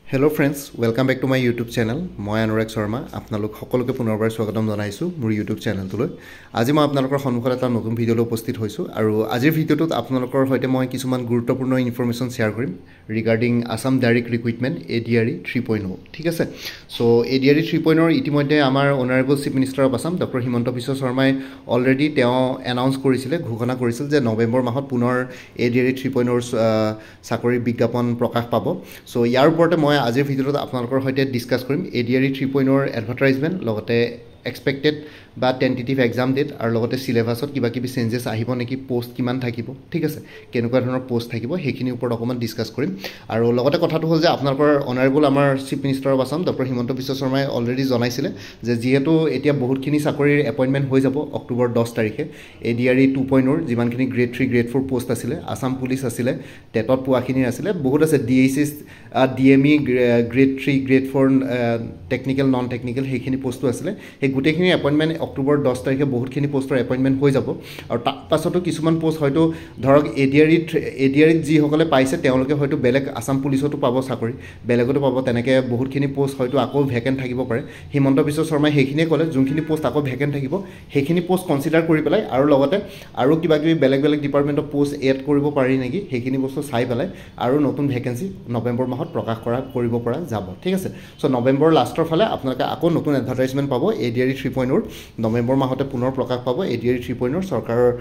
Hello friends, welcome back to my YouTube channel. মই অনুৰাগ শৰ্মা আপোনালোক সকলোকে পুনৰবাৰ স্বাগতম জনাইছো মোৰ YouTube চেনেলটোলৈ। আজি মই আপোনালোকৰ সন্মুখত এটা নতুন ভিডিঅ'লৈ উপস্থিত হৈছো আৰু আজিৰ ভিডিঅ'টোত আপোনালোকৰ সৈতে মই কিছুমান গুৰুত্বপূৰ্ণ ইনফৰমেশ্যন শ্বেয়াৰ কৰিম regarding Assam direct recruitment ADRE 3.0 ঠিক আছে। সো ADRE 3.0 ইতিমধ্যে আমাৰ honourable chief minister of Assam doctor Himanta Biswa শৰ্মাই অলৰেডি তেওঁ এনাউন্স কৰিছিল ঘোষণা কৰিছিল যে নৱেম্বৰ মাহত পুনৰ ADRE 3.0 চাকৰিৰ বিজ্ঞাপন প্ৰকাশ পাব। সো ইয়াৰ ওপৰতে মই আজিৰ ভিডিঅ'ত আপোনালোকৰ সৈতে ডিসকাস কৰিম ADRE 3.0 এডভাৰটাইজমেন্ট লগতে এক্সপেক্টেড বা টেন্টেটিভ এক্সাম ডেট আৰু লগতে সিলেবাছত কিবা কিবি চেঞ্জেছ আহিব নেকি পোষ্ট কিমান থাকিব ঠিক আছে কেনেকুৱা ধৰণৰ পোষ্ট থাকিব সেইখিনি ওপৰত অকমান ডিসকাস কৰিম আৰু লগতে কথাটো হ'ল যে আপোনালোকৰ অনাৰেবল আমাৰ chief minister of Assam doctor Himanta Biswa শৰ্মাই অলৰেডি জনাইছিলে যে যেহেতু এতিয়া বহুতখিনি চাকৰিৰ এপইন্টমেন্ট হৈ যাব অক্টোবৰ 10 তাৰিখে ADRE 2.0 যিমানখিনি গ্ৰেড 3 গ্ৰেড 4 পোষ্ট আছিলে আসাম পুলিচ আছিলে টেটত পোৱাখিনি আছিলে বহুত আছে DHS DME grade 3 grade 4 technical non technical সেইখিনি পোষ্ট আছিলে এই গুটেখিনি এপইন্টমেন্ট অক্টোবৰ 10 তাৰিখে বহুতখিনি পোষ্টৰ এপইন্টমেন্ট হৈ যাব আৰু তাৰ পাছতো কিছুমান পোষ্ট হয়তো ধৰক ADRE যি সকলে পাইছে তেওঁলোকে হয়তো বেলেগ আসাম পুলিচতো পাব চাকৰি বেলেগতো পাব তেনেকে বহুতখিনি পোষ্ট হয়তো আকৌ ভেকেন্ট থাকিব পাৰে হিমন্ত বিশ্ব শৰ্মাই সেইখিনিয়ে ক'লে যোনখিনি পোষ্ট আকৌ ভেকেন্ট থাকিব সেইখিনি পোষ্ট কনসিডাৰ কৰি পেলাই আৰু লগতে আৰু কিবা কিবি বেলেগ ডিপাৰ্টমেন্টৰ পোষ্ট এড কৰিব পাৰি নেকি সেইখিনি বস্তু চাই পেলাই আৰু নতুন ভেকেন্সি নৱেম্বৰ মাহত প্ৰকাশ কৰিব পৰা যাব ঠিক আছে সো নৱেম্বৰ লাষ্টৰ ফালে আপোনালোকে আকৌ নতুন এডভাৰটাইজমেন্ট পাব ADRE 3.0 নৱেম্বৰ মাহতে পুনৰ প্ৰকাশ পাব ADRE 3.0 চৰকাৰৰ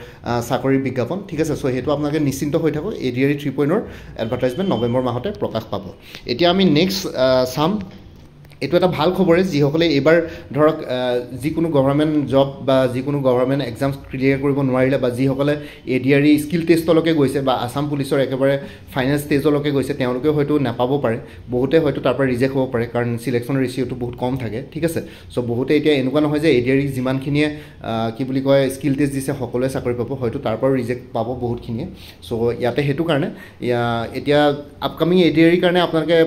চাকৰিৰ বিজ্ঞাপন ঠিক আছে সো হেতু আপোনালোকে নিশ্চিন্ত হৈ থাকক ADRE 3.0 এডভাৰটাইজমেন্ট নৱেম্বৰ মাহতে প্ৰকাশ পাব এতিয়া আমি নেক্সট সাম এটো এটা ভাল খবৰে যি সকলে এবাৰ ধৰক যিকোনো গভৰ্ণমেন্ট জব বা যিকোনো গভৰ্ণমেন্ট এক্সামছ ক্লিয়াৰ কৰিব নোৱাৰিলে বা যি সকলে ADRE স্কিল টেষ্টলৈকে গৈছে বা আসাম পুলিচৰ একেবাৰে ফাইনেল ষ্টেজলৈকে গৈছে তেওঁলোকে হয়তো নাপাব পাৰে বহুতে হয়তো তাৰ পৰা ৰিজেক্ট হ'ব পাৰে কাৰণ সিলেকশন ৰেশিওটো বহুত কম থাকে ঠিক আছে সো বহুতে এতিয়া এনেকুৱা নহয় যে ADRE যিমানখিনিয়ে কি বুলি কয় স্কিল টেষ্ট দিছে সকলোৱে চাকৰি পাব হয়তো তাৰ পৰা ৰিজেক্ট পাব বহুতখিনিয়ে সো ইয়াতে হেতু কাৰণে এতিয়া আপকামিং ADRE কাৰণে আপোনালোকে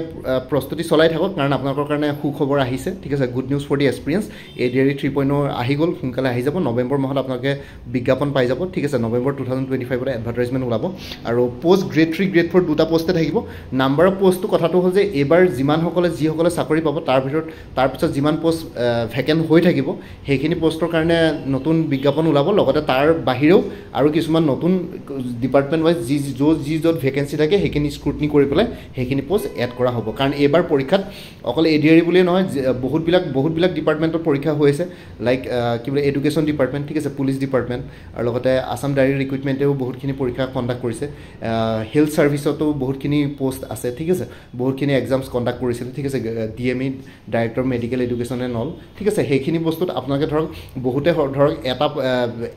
প্ৰস্তুতি চলাই থাকক কাৰণ আপোনালোকৰ কাৰণে সুখবৰ আহিছে ঠিক আছে good news for the experience ADRE 3.0 আহি গল সোনকালে আহি যাব নৱেম্বৰ মাহত আপোনালোকে বিজ্ঞাপন পাই যাব ঠিক আছে নৱেম্বৰ 2025 ৰ এডভাৰটাইজমেন্ট ওলাব আৰু পোষ্ট গ্ৰেড 3 গ্ৰেড 4 দুটা পোষ্টে থাকিব নাম্বাৰ অফ পোষ্টটো কথাটো হ'ল যে এবাৰ যিমান সকলে চাকৰি পাব তাৰ পিছত যিমান পোষ্ট ভেকেন্ট হৈ থাকিব সেইখিনি পোষ্টৰ কাৰণে নতুন বিজ্ঞাপন ওলাব লগতে তাৰ বাহিৰেও আৰু কিছুমান নতুন ডিপাৰ্টমেন্ট ওয়াইজ য'ত ভেকেন্সি থাকে সেইখিনি স্ক্ৰুটনি কৰি পেলাই সেইখিনি পোষ্ট এড কৰা হ'ব কাৰণ এবাৰ পৰীক্ষাত অকল ADRE বুলি নহয় বহুত বিলাক ডিপাৰ্টমেন্টৰ পৰীক্ষা হৈছে লাইক কি বলে এডুকেশন ডিপাৰ্টমেন্ট ঠিক আছে পুলিচ ডিপাৰ্টমেন্ট আৰু লগতে আসাম ডাইৰেক্ট ৰিক্ৰুইটমেন্টেও বহুতখিনি পৰীক্ষা কণ্ডাক্ট কৰিছে হেলথ সাৰ্ভিসতো বহুতখিনি পোষ্ট আছে ঠিক আছে বহুতখিনি এক্সামছ কণ্ডাক্ট কৰিছিল ঠিক আছে DME director medical education and all ঠিক আছে সেইখিনি বস্তুত আপোনালোকে ধৰক বহুতে ধৰক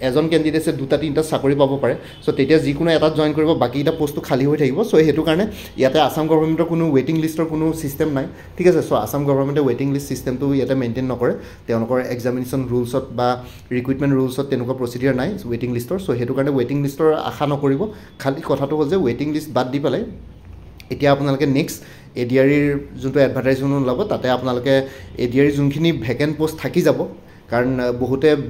এজন ক্যান্ডিডেটে দুটা তিনটা চাকৰি পাব পাৰে সো তেতিয়া যিকোনো এটা জয়েন কৰিব বাকিটা পোষ্টটো খালি হৈ থাকিব সো হেতু কাৰণে ইয়াতে আসাম গভৰ্ণমেন্টৰ কোনো ৱেটিং লিষ্টৰ কোনো সিস্টেম নাই ঠিক আছে সো আসাম গভৰ্ণমেন্টে ৱেটিং লিষ্ট সিস্টেমটো ইয়াতে মেইনটেইন নকৰে তেওঁলোকৰ এক্সামিনেশন ৰুলছত বা ৰিক্ৰুইটমেন্ট ৰুলছত তেনেকুৱা প্ৰসিডিউৰ নাই ৱেটিং লিষ্টৰ সো হেতু কাৰণে ৱেটিং লিষ্টৰ আশা নকৰিব খালি কথাটো হ'ল যে ৱেটিং লিষ্ট বাদ দি পেলাই এতিয়া আপোনালোকে নেক্সট ADRE ৰ যোনটো এডভাৰটাইজমেন্ট ওলাব তাতে আপোনালোকে ADRE যোনখিনি ভেকেন্ট পোষ্ট থাকি যাব কাৰণ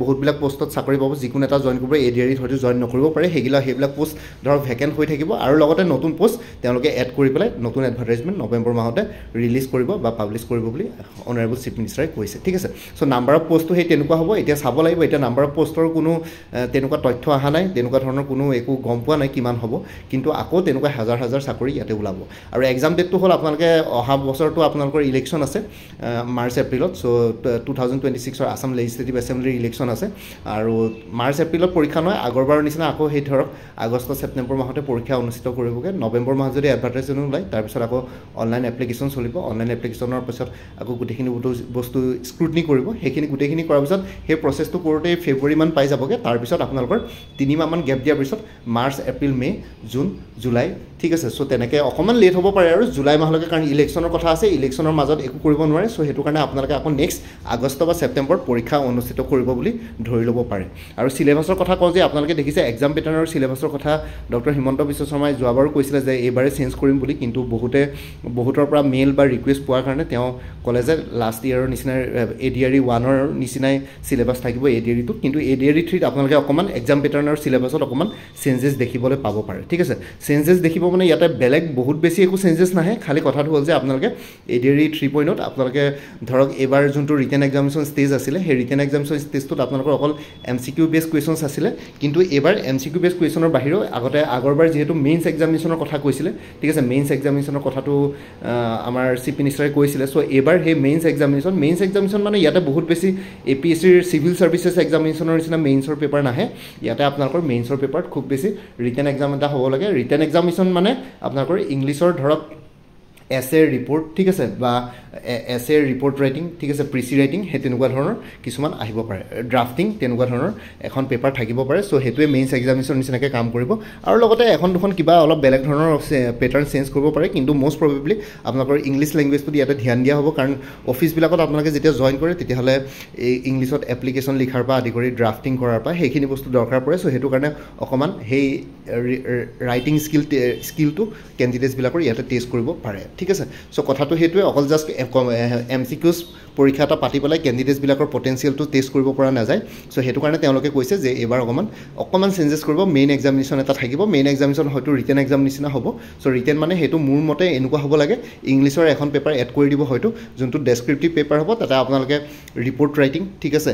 বহুতবিলাক পোষ্টত চাকৰি পাব যিকোনো এটা জয়েন কৰিব ADRE হয়তো জয়েন নকৰিব পাৰে সেইবিলাক পোষ্ট ধৰক ভেকেন্ট হৈ থাকিব আৰু লগতে নতুন পোষ্ট তেওঁলোকে এড কৰি পেলাই নতুন এডভাৰটাইজমেন্ট নৱেম্বৰ মাহতে ৰিলিজ কৰিব বা পাবলিশ কৰিব বুলি অনাৰেবল চিফ মিনিষ্টাৰে কৈছে ঠিক আছে সো নাম্বাৰ অফ পোষ্টটো সেই তেনেকুৱা হ'ব এতিয়া চাব লাগিব এতিয়া নাম্বাৰ অফ পোষ্টৰ কোনো তেনেকুৱা তথ্য অহা নাই তেনেকুৱা ধৰণৰ কোনো একো গম পোৱা নাই কিমান হ'ব কিন্তু আকৌ তেনেকুৱা হাজাৰ চাকৰি ইয়াতে ওলাব আৰু এক্সাম ডেটটো হ'ল আপোনালোকে অহা বছৰটো আপোনালোকৰ ইলেকশ্যন আছে মাৰ্চ এপ্ৰিলত সো 2026 ৰ আসাম লেজিসলেটিভ এছেম্বলিৰ ইলেকশ্যন আছে আৰু মাৰ্চ এপ্ৰিলত পৰীক্ষা নহয় আগৰবাৰৰ নিচিনা আকৌ সেই ধৰক আগষ্ট ছেপ্টেম্বৰ মাহতে পৰীক্ষা অনুষ্ঠিত কৰিবগে নৱেম্বৰ মাহত যদি এডভাৰটাইজমেন্ট ওলাই তাৰ পিছত আকৌ অনলাইন এপ্লিকেশন চলিব অনলাইন এপ্লিকেশনৰ পিছত আকৌ গুটেখিনি বস্তু স্ক্ৰুটনি কৰিব সেইখিনি গুটেখিনি কৰাৰ পিছত সেই প্ৰসেসটো কৰোতে ফেব্ৰুৱাৰী মান পাই যাবগে তাৰ পিছত আপোনালোকৰ 3 মাহ মান গ্যাপ দিয়াৰ পিছত March April May June July ঠিক আছে সো তেনেকে অকমান লেট হ'ব পাৰে আৰু জুলাই মাহলৈকে কাৰণ ইলেকশ্যনৰ কথা আছে ইলেকশ্যনৰ মাজত একো কৰিব নোৱাৰে সো হেতু কাৰণে আপোনালোকে আকৌ নেক্সট আগষ্ট বা ছেপ্টেম্বৰত পৰীক্ষা পৰীক্ষা অনুষ্ঠিত কৰিব বুলি ধৰি ল'ব পাৰে আৰু সিলেবাছৰ কথা কওঁ যে আপোনালোকে দেখিছে এক্সাম পেটাৰ্নৰ সিলেবাছৰ কথা ডক্টৰ হিমন্ত বিশ্ব শৰ্মাই যোৱাবাৰো কৈছিলে যে এইবাৰে চেঞ্জ কৰিম বুলি কিন্তু বহুতৰ পৰা মেইল বা ৰিকুৱেষ্ট পোৱাৰ কাৰণে তেওঁ ক'লে যে লাষ্ট ইয়াৰৰ নিচিনা ADRE 1ৰ নিচিনাই সিলেবাছ থাকিব ADRE 2 কিন্তু ADRE 3 আপোনালোকে অকমান এক্সাম পেটাৰ্নৰ সিলেবাছত অকমান চেঞ্জেছ দেখিবলৈ পাব পাৰে ঠিক আছে চেঞ্জেছ দেখিব মানে ইয়াতে বেলেগ বহুত বেছি একো চেঞ্জেছ নাহে খালি কথাটো হ'ল যে আপোনালোকে ADRE 3.0 আপোনালোকে ধৰক এবাৰ যোনটো ৰিটেন এক্সামিনেশ্যন ষ্টেজ আছিলে সেই ৰিটেন এক্সামিনেশ্যন ষ্টেজটোত আপোনালোকৰ অকল MCQ বেছ কুৱেশ্যনছ আছিলে কিন্তু এবাৰ MCQ বেছ কুৱেশ্যনৰ বাহিৰেও আগৰবাৰ যিহেতু মেইনছ এক্সামিনেশ্যনৰ কথা কৈছিলে ঠিক আছে মেইনছ এক্সামিনেশ্যনৰ কথাটো আমাৰ চিফ মিনিষ্টাৰে কৈছিলে সো এবাৰ সেই মেইনছ এক্সামিনেশ্যন মানে ইয়াতে বহুত বেছি APSCৰ চিভিল সাৰ্ভিসেছ এক্সামিনেশ্যনৰ নিচিনা মেইনছৰ পেপাৰ নাহে ইয়াতে আপোনালোকৰ মেইনছৰ পেপাৰত খুব বেছি ৰিটেন এক্সাম এটা হ'ব লাগে ৰিটেন এক্সামিনেশ্যন মানে আপোনালোকৰ ইংলিছৰ ধৰক এছে ৰিপৰ্ট ঠিক আছে বা এছে ৰিপৰ্ট ৰাইটিং ঠিক আছে প্ৰিচি ৰাইটিং হে তেনেকুৱা ধৰণৰ কিছুমান আহিব পাৰে ড্ৰাফটিং তেনেকুৱা ধৰণৰ এখন পেপাৰ থাকিব পাৰে সো হেতুৱে মেইনছ এক্সামিনেশ্যন নিচিনাকৈ কাম কৰিব আৰু লগতে এখন দুখন কিবা অলপ বেলেগ ধৰণৰ পেটাৰ্ন চেঞ্জ কৰিব পাৰে কিন্তু মোষ্ট প্ৰবেবলি আপোনালোকৰ ইংলিছ লেংগুৱেজটো ইয়াতে ধ্যান দিয়া হ'ব কাৰণ অফিচবিলাকত আপোনালোকে যেতিয়া জইন কৰে তেতিয়াহ'লে এই ইংলিছত এপ্লিকেশ্যন লিখাৰ পৰা আদি কৰি ড্ৰাফটিং কৰাৰ পৰা সেইখিনি বস্তু দৰকাৰ পৰে সো সেইটো কাৰণে অকণমান সেই ৰাইটিং স্কিলটো কেণ্ডিডেটছবিলাকৰ ইয়াতে টেষ্ট কৰিব পাৰে ঠিক আছে সো কথাটো হেতুৱে অকল জাস্ট MCQs পৰীক্ষা এটা পাতি পেলাই কেণ্ডিডেটছবিলাকৰ পটেনচিয়েলটো টেষ্ট কৰিব পৰা নাযায় সো সেইটো কাৰণে তেওঁলোকে কৈছে যে এবাৰ অকণমান চেঞ্জেছ কৰিব মেইন এক্সামিনেশ্যন এটা থাকিব মেইন এক্সামিনেশ্যন হয়তো ৰিটেন এক্সাম নিচিনা হ'ব সো ৰিটেন মানে সেইটো মোৰ মতে এনেকুৱা হ'ব লাগে ইংলিছৰ এখন পেপাৰ এড কৰি দিব হয়তো যোনটো ডেছক্ৰিপটিভ পেপাৰ হ'ব তাতে আপোনালোকে ৰিপৰ্ট ৰাইটিং ঠিক আছে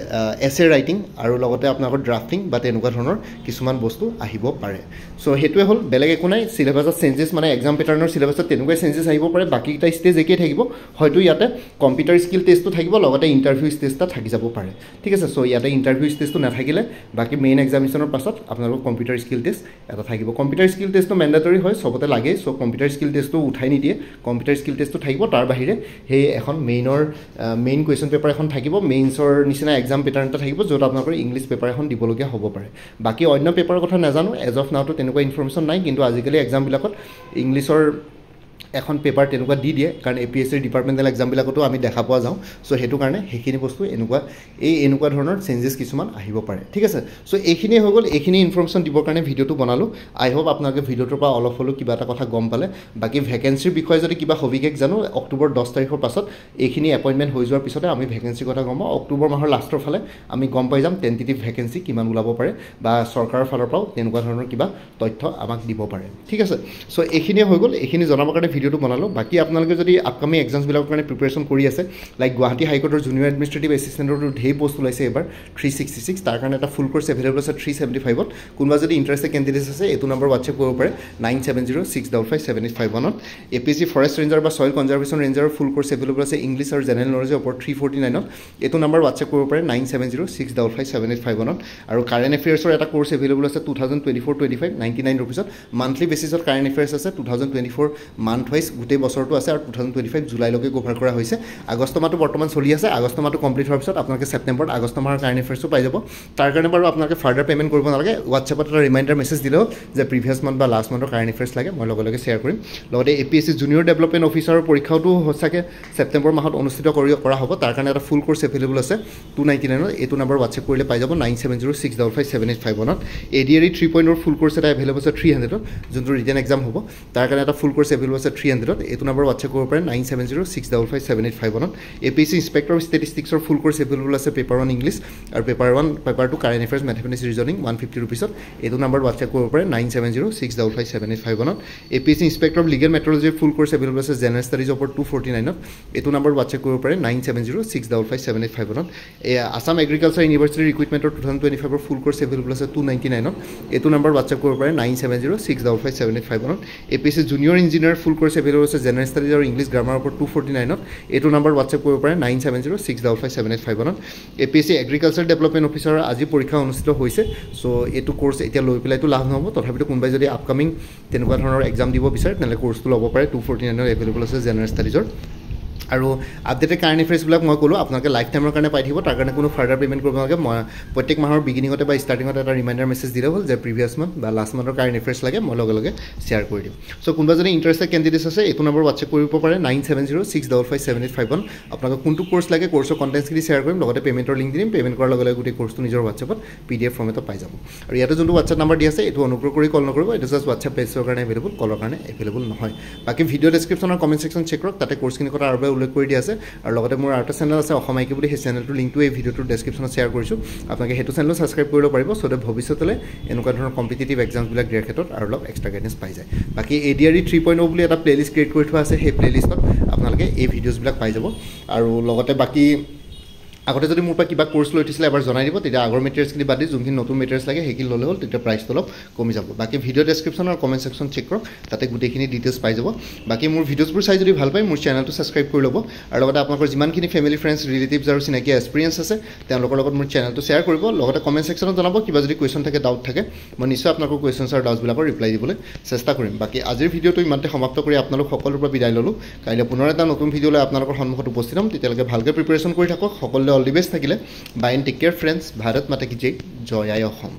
এছে ৰাইটিং আৰু লগতে আপোনালোকৰ ড্ৰাফটিং বা তেনেকুৱা ধৰণৰ কিছুমান বস্তু আহিব পাৰে সো সেইটোৱে হ'ল বেলেগ একো নাই সিলেবাছত চেঞ্জেছ মানে এক্সাম পেটাৰ্নৰ সিলেবাছত তেনেকুৱাই চেঞ্জেছ আহিব পাৰে বাকীকেইটা ষ্টেজ একেই থাকিব হয়তো ইয়াতে কম্পিউটাৰ স্কিল টেষ্টটো থাকিব লগতে ইণ্টাৰভিউ ষ্টেজ এটা থাকি যাব পাৰে ঠিক আছে সো ইয়াতে ইণ্টাৰভিউ ষ্টেজটো নাথাকিলে বাকী মেইন এক্সামিনেশ্যনৰ পাছত আপোনালোকৰ কম্পিউটাৰ স্কিল টেষ্ট এটা থাকিব কম্পিউটাৰ স্কিল টেষ্টটো মেণ্ডেটৰী হয় চবতে লাগে সো কম্পিউটাৰ স্কিল টেষ্টটো উঠাই নিদিয়ে কম্পিউটাৰ স্কিল টেষ্টটো থাকিব তাৰ বাহিৰে সেই এখন মেইন কুৱেশ্যন পেপাৰ এখন থাকিব মেইনছৰ নিচিনা এক্সাম পেটাৰ্ণ এটা থাকিব য'ত আপোনালোকৰ ইংলিছ পেপাৰ এখন দিবলগীয়া হ'ব পাৰে বাকী অন্য পেপাৰৰ কথা নাজানো এজ অফ নাওটো তেনেকুৱা ইনফৰ্মেশ্যন নাই কিন্তু আজিকালি এক্সামবিলাকত ইংলিছৰ এখন পেপাৰ তেনেকুৱা দি দিয়ে কাৰণ APSCৰ ডিপাৰ্টমেণ্টেল এক্সামবিলাকতো আমি দেখা পোৱা যাওঁ সো সেইটো কাৰণে সেইখিনি বস্তু এনেকুৱা ধৰণৰ চেঞ্জেছ কিছুমান আহিব পাৰে ঠিক আছে সো এইখিনি হৈ গ'ল এইখিনি ইনফৰ্মেশ্যন দিবৰ কাৰণে ভিডিঅ'টো বনালোঁ আই হোপ আপোনালোকে ভিডিঅ'টোৰ পৰা অলপ হ'লেও কিবা এটা কথা গম পালে বাকী ভেকেঞ্চিৰ বিষয়ে যদি কিবা সবিশেষ জানো অক্টোবৰ 10 তাৰিখৰ পাছত এইখিনি এপইণ্টমেণ্ট হৈ যোৱাৰ পিছতে আমি ভেকেঞ্চিৰ কথা গম পাওঁ অক্টোবৰ মাহৰ লাষ্টৰ ফালে আমি গম পাই যাম টেণ্টেটিভ ভেকেঞ্চি কিমান ওলাব পাৰে বা চৰকাৰৰ ফালৰ পৰাও তেনেকুৱা ধৰণৰ কিবা তথ্য আমাক দিব পাৰে ঠিক আছে সো এইখিনিয়ে হৈ গ'ল এইখিনি জনাবৰ কাৰণে ভিডিঅ'টো বনালোঁ বাকী আপোনালোকে যদি আপকামিং এক্সামছবিলাকৰ কাৰণে প্ৰিপেৰেশ্যন কৰি আছে লাইক গুৱাহাটী হাইকোৰ্টৰ জুনিয়ৰ এডমিনিষ্ট্ৰেটিভ এছিষ্টেণ্টৰটো ঢেৰ পোষ্ট ওলাইছে এবাৰ 366 তাৰ কাৰণে এটা ফুল কোৰ্চ এভেইলেবল আছে 375ত কোনোবা যদি ইণ্টাৰেষ্টেড কেণ্ডিডেটছ আছে এইটো নম্বৰ হোৱাটছএপ কৰিব পাৰে 9706557851ত APSC ফৰেষ্ট ৰেঞ্জাৰ বা ছইল কনজাৰ্ভেশ্যন ৰেঞ্জাৰৰ ফুল কোৰ্চ এভেইলেবল আছে ইংলিছ আৰু জেনেৰেল নলেজৰ ওপৰত 349ত এইটো নম্বৰ হোৱাটছএপ কৰিব পাৰে 9706557851ত আৰু কাৰেণ্ট এফেয়াৰ্ছৰ এটা কোৰ্চ এভেইলেবল আছে 2024-25 99 ৰুপিছত মান্থলি বেচিছত কাৰেণ্ট এফেয়াৰ্ছ আছে 2024 মান্থ ৱাইজ গোটেই বছৰটো আছে আৰু 2025 জুলাইলৈকে কভাৰ কৰা হৈছে আগষ্ট মাহটো বৰ্তমান চলি আছে আগষ্ট মাহটো কমপ্লিট হোৱাৰ পিছত আপোনালোকে ছেপ্টেম্বৰত আগষ্ট মাহৰ কাৰেণ্ট এফেয়াৰ্ছো পাই যাব তাৰ কাৰণে বাৰু আপোনালোকে ফাৰ্ডাৰ পে'মেণ্ট কৰিব নালাগে হোৱাটছএপত এটা ৰিমাইণ্ডাৰ মেছেজ দিলেও যে প্ৰিভিয়াছ মান্থ বা লাষ্ট মান্থৰ কাৰেণ্ট এফেয়াৰ্ছ লাগে মই লগে লগে শ্বেয়াৰ কৰিম লগতে APSC জুনিয়ৰ ডেভেলপমেণ্ট অফিচাৰৰ পৰীক্ষাটো সঁচাকৈ ছেপ্টেম্বৰ মাহত অনুষ্ঠিত কৰা হ'ব তাৰ কাৰণে এটা ফুল কোৰ্চ এভেইলেবল আছে 299ত এইটো নম্বৰ হোৱাটছএপ কৰিলে পাই যাব 9706557851ত ADRE 3.0 ফুল কোৰ্চ এটা এভেইলেবল আছে 300ত যোনটো ৰিটেন এক্সাম হ'ব তাৰ কাৰণে এটা ফুল কোৰ্চ এভেইলেবল আছে 300ত এইটো নম্বৰ হোৱাটছএপ কৰিব পাৰে 9706557851ত APSC ইনস্পেক্টৰ অফ ষ্টেটিষ্টিক্সৰ ফুল কোৰ্চ এভেইলেবল আছে পেপাৰ 1 ইংলিছ আৰু paper 2 current affairs mathematics reasoning 150 ৰুপিছত এইটো নম্বৰ হোৱাটছএপ কৰিব পাৰে 9706557851ত APSC ইনস্পেক্টৰ অফ লিগেল মেট্ৰলজিৰ ফুল কোৰ্চ এভেইলেবল আছে জেনেৰেল ষ্টাডিজৰ ওপৰত 249ত এইটো নম্বৰ হোৱাটছএপ কৰিব পাৰে 9706557851ত আছাম এগ্ৰিকালচাৰ ইউনিভাৰ্চিটিৰ ৰিক্ৰুইটমেণ্টৰ 2025ৰ ফুল কোৰ্চ এভেইলেবল আছে 299ত এইটো নম্বৰ হোৱাটছএপ কৰিব পাৰে 9706557851ত APSC জুনিয়ৰ ইঞ্জিনিয়াৰ ফুল কোৰ্চ এভেইলেবল আছে জেনেৰেল ষ্টাডিজ আৰু ইংলিছ গ্ৰামাৰৰ ওপৰত 249ত এইটো নম্বৰ হোৱাটছএপ কৰিব পাৰে 9706557851ত APSC এগ্ৰিকালচাৰ ডেভেলপমেণ্ট অফিচাৰৰ আজি পৰীক্ষা অনুষ্ঠিত হৈছে সো এইটো কোৰ্চ এতিয়া লৈ পেলাইতো লাভ নহ'ব তথাপিতো কোনোবাই যদি আপকামিং তেনেকুৱা ধৰণৰ এক্সাম দিব বিচাৰে তেনেহ'লে কোৰ্চটো ল'ব পাৰে 249ত এভেইলেবল আছে জেনেৰেল ষ্টাডিজৰ আৰু আপডেটেড কাৰেণ্ট এফেয়াৰ্ছবিলাক মই ক'লোঁ আপোনালোকে লাইফ টাইমৰ কাৰণে পাই থাকিব তাৰ কাৰণে কোনো ফাৰ্ডাৰ পে'মেণ্ট কৰিব নালাগে মই প্ৰত্যেক মাহৰ বিগিনিঙতে বা ষ্টাৰ্টিঙতে এটা ৰিমাইণ্ডাৰ মেছেজ দিলে হ'ল যে প্ৰিভিয়াছ মান্থ বা লাষ্ট মান্থৰ কাৰেণ্ট এফেয়াৰ্ছ লাগে মই লগে লগে শ্বেয়াৰ কৰি দিম চ' কোনোবা যদি ইণ্টাৰেষ্টেড কেণ্ডিডেটছ আছে এইটো নম্বৰ হোৱাটছএপ কৰিব পাৰে 9706557851 আপোনালোকে কোনটো কোৰ্চ লাগে কোৰ্চৰ কণ্টেণ্টছখিনি শ্বেয়াৰ কৰিম লগতে পে'মেণ্টৰ লিংক দিম পে'মেণ্ট কৰাৰ লগে লগে গোটেই কোৰ্চটো নিজৰ হোৱাটছএপত PDF ফৰ্মেটত পাই যাব আৰু ইয়াতে যোনটো হোৱাটছএপ নম্বৰ দি আছে এইটো অনুগ্ৰহ কৰি কল নকৰিব এইটো জাষ্ট হোৱাটছএপ পেজৰ কাৰণে এভেইলেবল কলৰ কাৰণে এভেইলেবল নহয় বাকী ভিডিঅ' ডেছক্ৰিপশ্যনৰ কমেণ্ট ছেকশ্যন চেক কৰক তাতে কোৰ্চখিনিৰ কথা আৰু উল্লেখ কৰি দিয়া আছে আৰু লগতে মোৰ আৰু এটা চেনেল আছে অসম আইকি বুলি সেই চেনেলটোৰ লিংকটো এই ভিডিঅ'টোৰ ডেছক্ৰিপশ্যনত শ্বেয়াৰ কৰিছোঁ আপোনালোকে সেইটো চেনেলো ছাবস্ক্ৰাইব কৰিব পাৰিব চ' ডেট ভৱিষ্যতলৈ এনেকুৱা ধৰণৰ কম্পিটিটিভ এক্সামছবিলাক দিয়াৰ ক্ষেত্ৰত আৰু অলপ এক্সট্ৰা গাইডেঞ্চ পাই যায় বাকী ADRE 3.0 বুলি এটা প্লেলিষ্ট ক্ৰিয়েট কৰি থোৱা আছে সেই প্লেলিষ্টত আপোনালোকে এই ভিডিঅ'ছবিলাক পাই যাব আৰু লগতে বাকী আগতে যদি মোৰ পৰা কিবা কোৰ্চ লৈ উঠিছিলে এবাৰ জনাই দিব তেতিয়া আগৰ মেটেৰিয়েলছখিনি বাদ দি যোনখিনি নতুন মেটেৰিয়েলছ লাগে সেইখিনি ল'লে হ'ল তেতিয়া প্ৰাইচটো অলপ কমি যাব বাকী ভিডিঅ' ডেছক্ৰিপশ্যন আৰু কমেণ্ট ছেকশ্যন চেক কৰক তাতে গোটেইখিনি ডিটেইলছ পাই যাব বাকী মোৰ ভিডিঅ'ছবোৰ চাই যদি ভাল পায় মোৰ চেনেলটো ছাবস্ক্ৰাইব কৰি ল'ব আৰু লগতে আপোনালোকৰ যিমানখিনি ফেমিলি ফ্ৰেণ্ডছ ৰিলেটিভছ আৰু চিনাকি এক্সপিৰিয়েঞ্চ আছে তেওঁলোকৰ লগত মোৰ চেনেলটো শ্বেয়াৰ কৰিব লগতে কমেণ্ট ছেকশ্যনত জনাব কিবা যদি কুৱেশ্যন থাকে ডাউট থাকে মই নিশ্চয় আপোনালোকৰ কুৱেশ্যনছ আৰু ডাউটছবিলাকৰ ৰিপ্লাই দিবলৈ চেষ্টা কৰিম বাকী আজিৰ ভিডিঅ'টো ইমানতে সমাপ্ত কৰি আপোনালোক সকলোৰ পৰা বিদায় ল'লোঁ কাইলৈ পুনৰ এটা নতুন ভিডিঅ' লৈ আপোনালোকৰ সন্মুখত উপস্থিত হ'ম তেতিয়ালৈকে ভালকৈ প্ৰিপেৰেশ্যন কৰি থাকক সকলোৱে অল দি বেষ্ট থাকিলে bye and take care friends Bharat Mata কি জয় জয় আই অসম